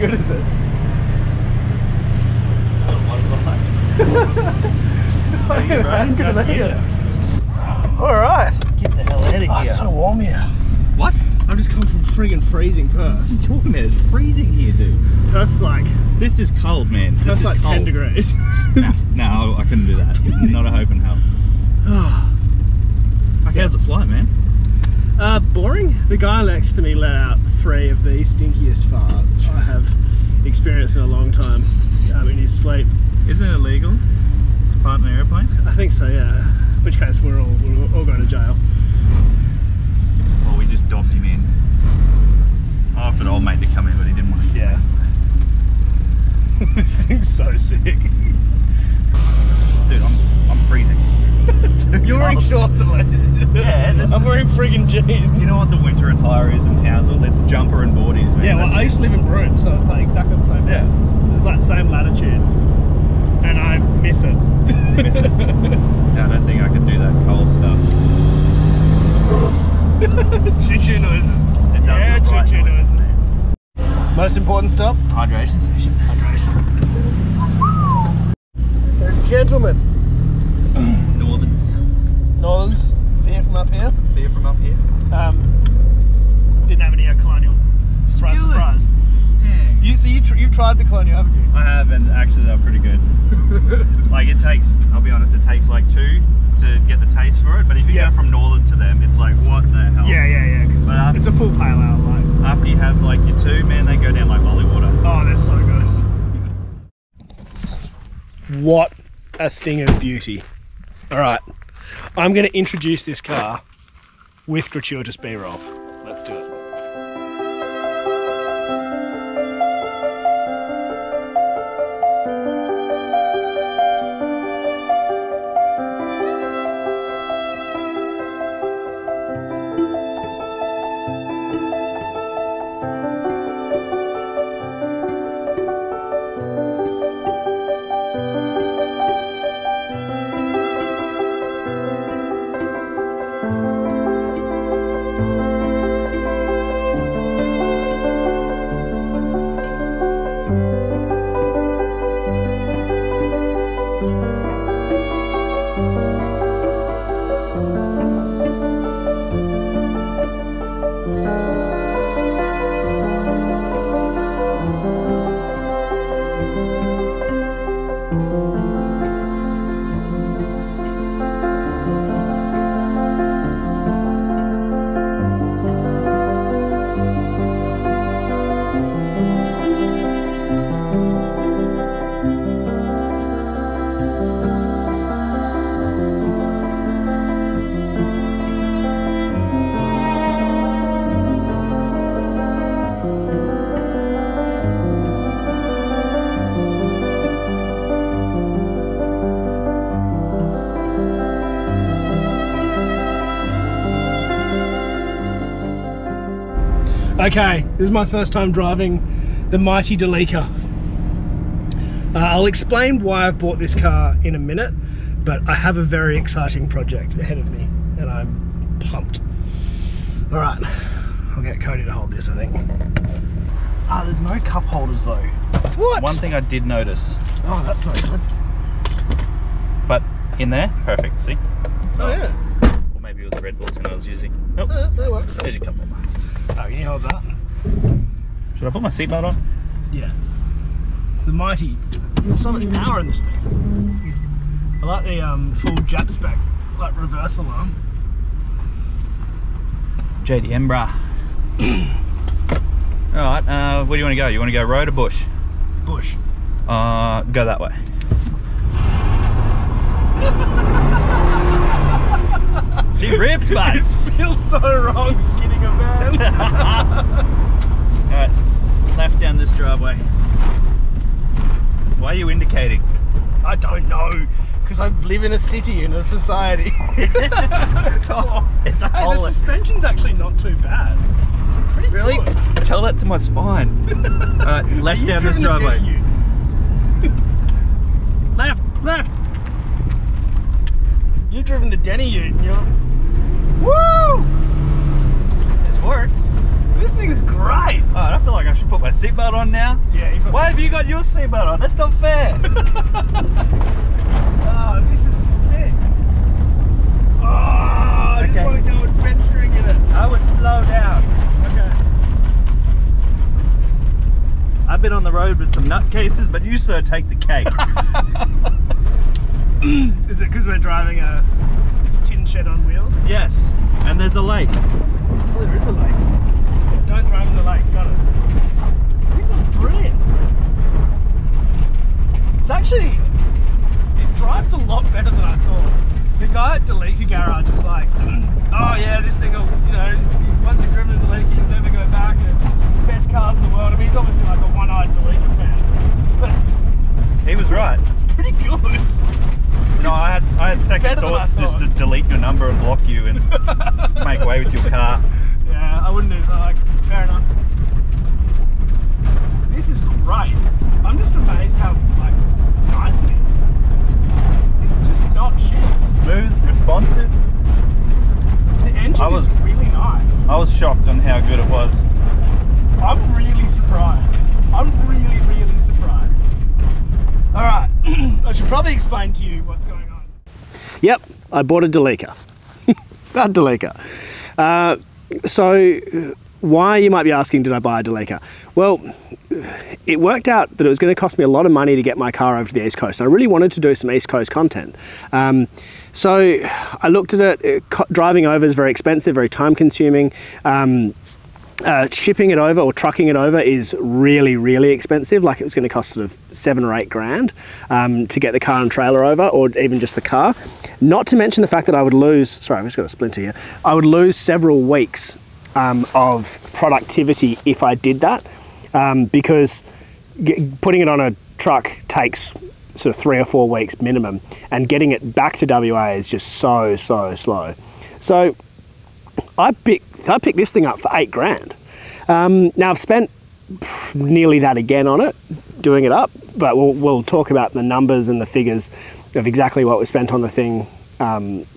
good is it? How good is it? Alright. Let's get the hell out of here. Oh, it's so warm here. What? I've just come from friggin' freezing Perth. What are you talking about? It's freezing here, dude. Perth's like... This is cold, man. This Perth's is like cold. 10 degrees. No, I couldn't do that. Not a hope in hell. Okay, how's the flight, man? Boring. The guy next to me let out 3 of the stinkiest farts I have experienced in a long time in his sleep. Isn't it illegal to fart in an airplane? I think so, yeah. In which case we're all going to jail. Well, we just dobbed him in. I offered old mate to come in, but he didn't want to. Yeah. So. This thing's so sick. Dude, I'm freezing. You're wearing shorts at least. Yeah, I'm wearing friggin' jeans. You know what the winter attire is in Townsville? It's jumper and boardies, man. Yeah, well, That's I used to live in Broome, so it's like exactly the same. Yeah. It's like same latitude, and I miss it. Miss it. Yeah, I don't think I could do that cold stuff. Choo-choo noises. It does Yeah, look right choo-choo noises, noises. man. Most important stop? Hydration session. Hydration. And gentlemen, Northerns. Northerns, beer from up here. Beer from up here. Didn't have any Colonial. Surprise, Really? surprise. Dang. You've tried the Colonial, haven't you? I have, and actually they're pretty good. Like it takes, I'll be honest, it takes like 2 to get the taste for it. But if you Yeah. go from Northern to them, it's like what the hell? Yeah, because But it's a full pale ale, like. After you have like your 2, man, they go down like lolly water. Oh, they're so good. What a thing of beauty. Alright, I'm going to introduce this car with gratuitous B-roll. Let's do it. Okay, this is my first time driving the mighty Delica. I'll explain why I've bought this car in a minute, but I have a very exciting project ahead of me and I'm pumped. All right, I'll get Cody to hold this, I think. Ah, there's no cup holders though. What? One thing I did notice. Oh, that's not good. But in there, perfect, see? Oh yeah. Or maybe it was the Red Bull tin I was using. Nope. That works. There's your cup holder. Oh, can you hold that? Should I put my seatbelt on? Yeah. The mighty, there's so much power in this thing. I like the full Jap spec, like reverse alarm. JDM, brah. Alright, where do you want to go? You want to go road or bush? Bush. Go that way. She rips, mate. It feels so wrong skidding a van. Alright, left down this driveway. Why are you indicating? I don't know, because I live in a city, in a society. Oh, It's a hey, whole... the suspension's actually not too bad. It's pretty Really? good. Tell that to my spine. Alright, left You've down this driven the driveway. Denny Ute. Left. You've driven the Denny Ute and you're... Woo! It's worse. This thing is great. Oh, I feel like I should put my seatbelt on now. Yeah. Why have you got your seatbelt on? That's not fair. Oh, this is sick. Oh, I just want to go adventuring in it. I would slow down. Okay. I've been on the road with some nutcases, but you, sir, take the cake. Is it because we're driving this tin shed on wheels? Yes, and there's a lake. Oh, there is a lake. Don't drive in the lake, got it. This is brilliant. It's actually, it drives a lot better than I thought. The guy at Deleca Garage was like, oh yeah, this thing will, you know, once you've driven a Deleca, you'll never go back, and it's the best cars in the world. I mean, he's obviously like a one-eyed Deleca fan, but He was right. it's pretty good. No, I had second thoughts just to delete your number and block you and make away with your car. Yeah, I wouldn't have, like, fair enough. This is great. I'm just amazed how, like, nice it is. It's just not shit. Smooth, responsive. The engine is really nice. I was shocked on how good it was. I'm really surprised. I'm really, really surprised. All right, I should probably explain to you what's going on. Yep, I bought a Deleca. A Deleca. So why, you might be asking, did I buy a Deleca? Well, it worked out that it was going to cost me a lot of money to get my car over to the East Coast. I really wanted to do some East Coast content. So I looked at it. Driving over is very expensive, very time consuming. Shipping it over or trucking it over is really, really expensive. Like, it was going to cost sort of $7 or $8 grand to get the car and trailer over, or even just the car. Not to mention the fact that I would lose, sorry, I've just got a splinter here. I would lose several weeks of productivity if I did that, because putting it on a truck takes sort of 3 or 4 weeks minimum, and getting it back to WA is just so slow. So I picked this thing up for $8 grand. Now I've spent nearly that again on it, doing it up, but we'll talk about the numbers and the figures of exactly what we spent on the thing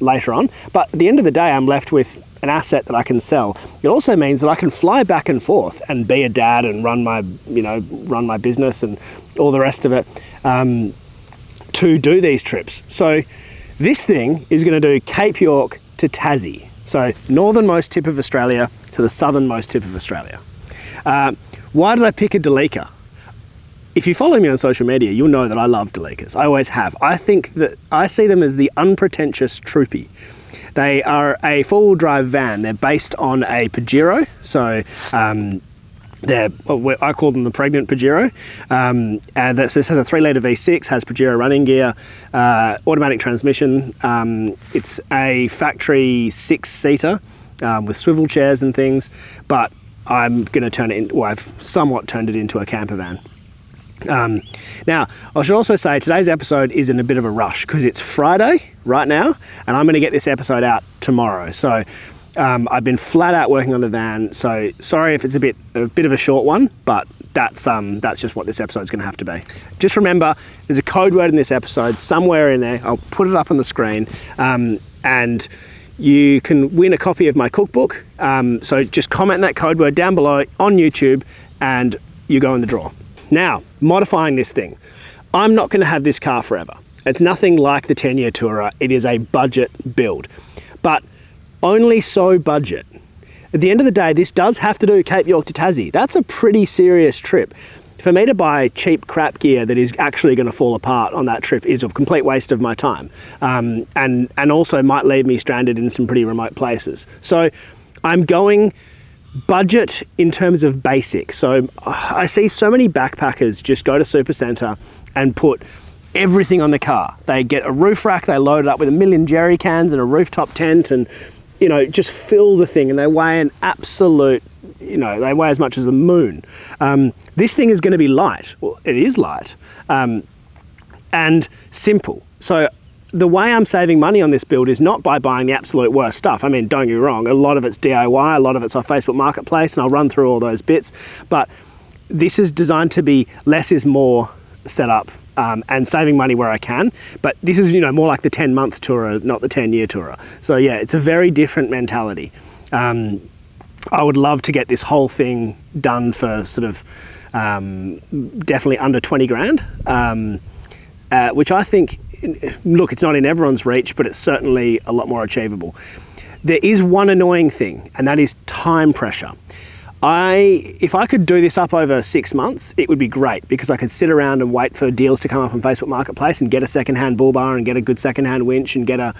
later on. But at the end of the day, I'm left with an asset that I can sell. It also means that I can fly back and forth and be a dad and run my business and all the rest of it to do these trips. So this thing is going to do Cape York to Tassie. So northernmost tip of Australia to the southernmost tip of Australia. Why did I pick a Deleca? If you follow me on social media, you'll know that I love Delecas. I always have. I think that I see them as the unpretentious troopy. They are a four-wheel drive van. They're based on a Pajero. So I call them the pregnant Pajero. And this has a 3-litre V6, has Pajero running gear, automatic transmission. It's a factory 6-seater with swivel chairs and things, but I'm going to turn it in, well, I've somewhat turned it into a camper van. Now, I should also say today's episode is in a bit of a rush because it's Friday right now, and I'm going to get this episode out tomorrow. So I've been flat out working on the van, so sorry if it's a bit of a short one, but that's just what this episode's going to have to be. Just remember, there's a code word in this episode somewhere in there. I'll put it up on the screen, and you can win a copy of my cookbook. So just comment that code word down below on YouTube, and you go in the draw. Now, modifying this thing. I'm not going to have this car forever. It's nothing like the 10-year Tourer. It is a budget build, but only so budget. At the end of the day, this does have to do Cape York to Tassie. That's a pretty serious trip. For me to buy cheap crap gear that is actually going to fall apart on that trip is a complete waste of my time, and also might leave me stranded in some pretty remote places. So I'm going budget in terms of basic. So I see so many backpackers just go to Supercenter and put everything on the car. They get a roof rack, they load it up with a million jerry cans and a rooftop tent, and just fill the thing, and they weigh an absolute, they weigh as much as the moon. This thing is going to be light. Well, it is light, and simple. So the way I'm saving money on this build is not by buying the absolute worst stuff. I mean, don't get me wrong, a lot of it's DIY, a lot of it's off Facebook Marketplace, and I'll run through all those bits, but this is designed to be less is more setup, and saving money where I can. But this is, more like the 10-month Tourer, not the 10-year Tourer. So yeah, it's a very different mentality. I would love to get this whole thing done for sort of definitely under 20 grand, which I think, look, it's not in everyone's reach, but it's certainly a lot more achievable. There is one annoying thing, and that is time pressure. If I could do this up over 6 months, it would be great, because I could sit around and wait for deals to come up on Facebook Marketplace and get a secondhand bull bar and get a good secondhand winch and get a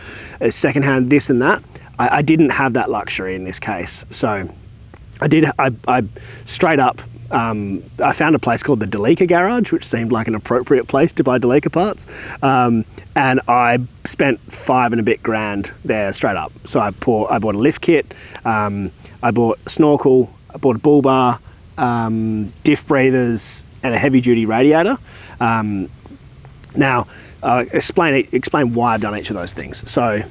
secondhand this and that. I didn't have that luxury in this case. So I straight up, I found a place called the Deleca Garage, which seemed like an appropriate place to buy Deleca parts. And I spent $5 and a bit grand there straight up. So I bought a lift kit, I bought a snorkel, I bought a bull bar, diff breathers, and a heavy duty radiator. Now, explain why I've done each of those things. So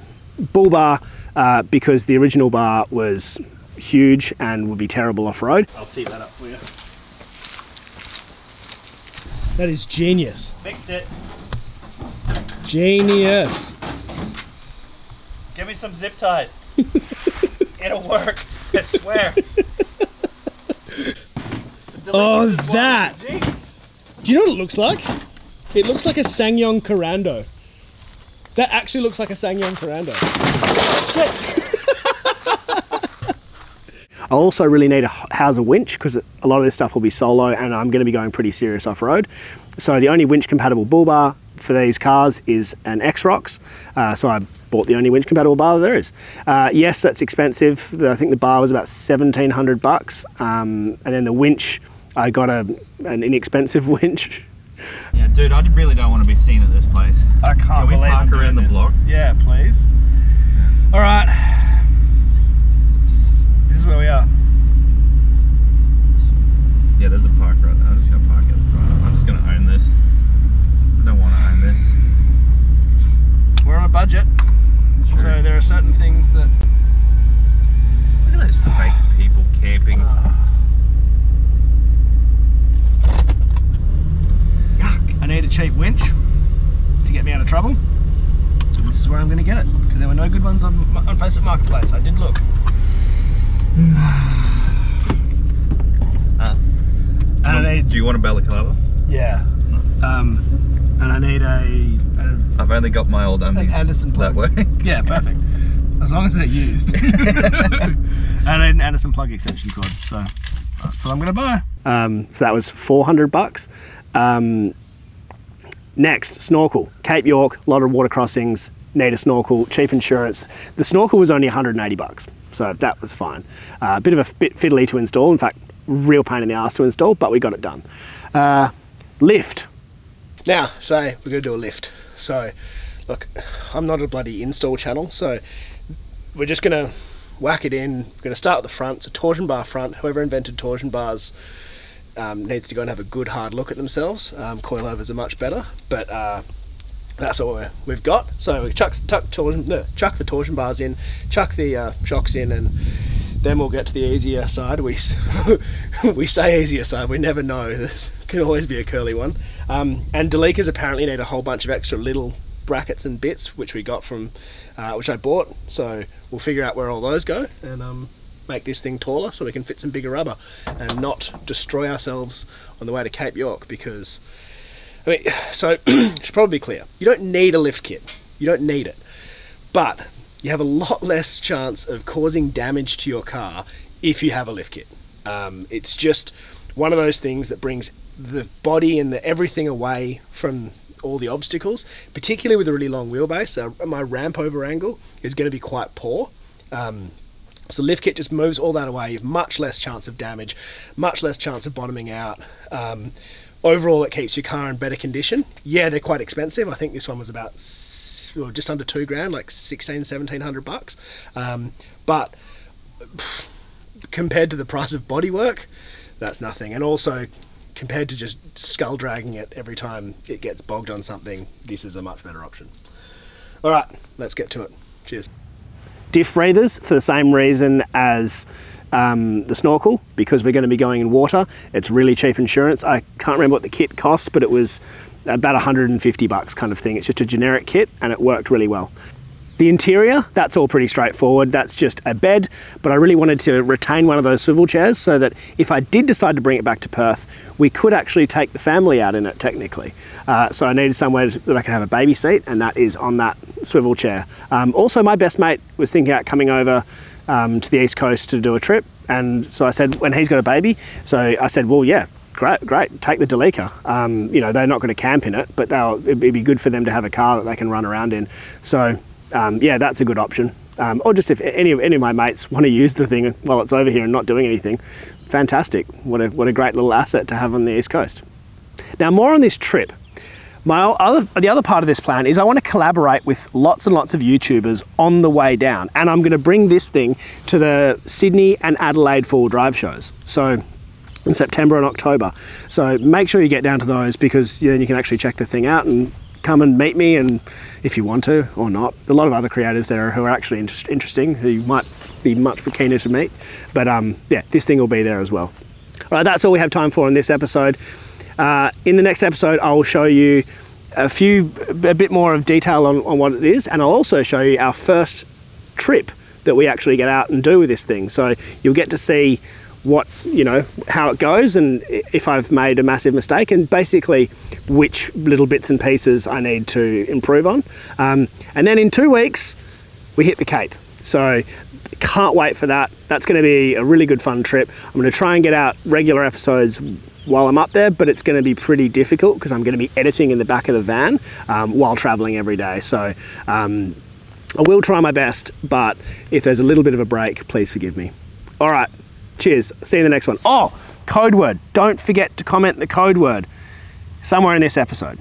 bull bar, because the original bar was huge and would be terrible off-road. I'll tee that up for you. That is genius. Fixed it. Genius. Give me some zip ties. It'll work, I swear. Oh, that. Do you know what it looks like? It looks like a SsangYong Corando. That actually looks like a SsangYong Corando. Shit. I also really need a Hauser winch, because a lot of this stuff will be solo and I'm going to be going pretty serious off-road. So the only winch compatible bull bar for these cars is an X-Rox. So I bought the only winch compatible bar there is. Yes, that's expensive. I think the bar was about 1,700 bucks. And then the winch, I got an inexpensive winch. Yeah, dude, I really don't want to be seen at this place. I can't believe Can we park around the block? Yeah, please. All right. This is where we are. Yeah, there's a park right there. I'm just gonna park it in front. I'm just gonna own this. I don't want to own this. We're on a budget, True. so there are certain things that... Look at those fake people camping. I need a cheap winch to get me out of trouble. So this is where I'm going to get it, because there were no good ones on Facebook Marketplace. I did look. And I need... Do you want a balaclava? Yeah. And I need I've only got my old undies Anderson plug. that way. Yeah, perfect. As long as they're used. And an Anderson plug extension cord. So that's what I'm going to buy. So that was 400 bucks. Next, snorkel. Cape York, a lot of water crossings, need a snorkel, cheap insurance. The snorkel was only 180 bucks, so that was fine. A bit fiddly to install, in fact, real pain in the ass to install, but we got it done. Lift. Now, today we're going to do a lift. So, look, I'm not a bloody install channel, so we're just going to whack it in. We're going to start at the front. It's a torsion bar front. Whoever invented torsion bars needs to go and have a good hard look at themselves. Coilovers are much better, but that's what we've got. So we chuck the torsion bars in, chuck the shocks in, and then we'll get to the easier side. We say easier side, we never know. This can always be a curly one. And Delecas apparently need a whole bunch of extra little brackets and bits, which we got from, which I bought. So we'll figure out where all those go and make this thing taller so we can fit some bigger rubber and not destroy ourselves on the way to Cape York, because, I mean, so should probably be clear. You don't need a lift kit. You don't need it. But you have a lot less chance of causing damage to your car if you have a lift kit. It's just one of those things that brings the body and everything away from all the obstacles, particularly with a really long wheelbase. My ramp over angle is going to be quite poor. So lift kit just moves all that away. You have much less chance of damage, much less chance of bottoming out. Overall, it keeps your car in better condition. Yeah, they're quite expensive. I think this one was about just under 2 grand, like 1,700 bucks. But compared to the price of bodywork, that's nothing. And also, compared to just skull dragging it every time it gets bogged on something, this is a much better option. All right, let's get to it. Cheers. Diff breathers for the same reason as the snorkel, because we're going to be going in water. It's really cheap insurance. I can't remember what the kit costs, but it was about 150 bucks kind of thing. It's just a generic kit and it worked really well. The interior, that's all pretty straightforward. That's just a bed, but I really wanted to retain one of those swivel chairs so that if I did decide to bring it back to Perth, we could actually take the family out in it technically. So I needed somewhere that I could have a baby seat, and that is on that swivel chair. Also, my best mate was thinking about coming over to the East Coast to do a trip, and so I said, when he's got a baby, so I said, well, yeah, great, take the Delica. You know, they're not going to camp in it, but it'd be good for them to have a car that they can run around in. So yeah, that's a good option. Or just if any of my mates want to use the thing while it's over here and not doing anything, fantastic. What a great little asset to have on the East Coast. Now, more on this trip. The other part of this plan is I want to collaborate with lots and lots of YouTubers on the way down, and I'm going to bring this thing to the Sydney and Adelaide four-wheel drive shows. So in September and October. So make sure you get down to those, because then you can actually check the thing out and come and meet me, and if you want to or not. A lot of other creators there who are actually interesting, who you might be much keener to meet. But yeah, this thing will be there as well. All right, that's all we have time for in this episode. In the next episode, I will show you a bit more of detail on what it is, and I'll also show you our first trip that we actually get out and do with this thing. So you'll get to see how it goes, and if I've made a massive mistake, and basically which little bits and pieces I need to improve on. And then in 2 weeks, we hit the Cape. So can't wait for that. That's going to be a really good fun trip. I'm going to try and get out regular episodes while I'm up there, but it's going to be pretty difficult because I'm going to be editing in the back of the van while traveling every day. So I will try my best, but if there's a little bit of a break, please forgive me. All right. Cheers. See you in the next one. Oh, code word. Don't forget to comment the code word somewhere in this episode.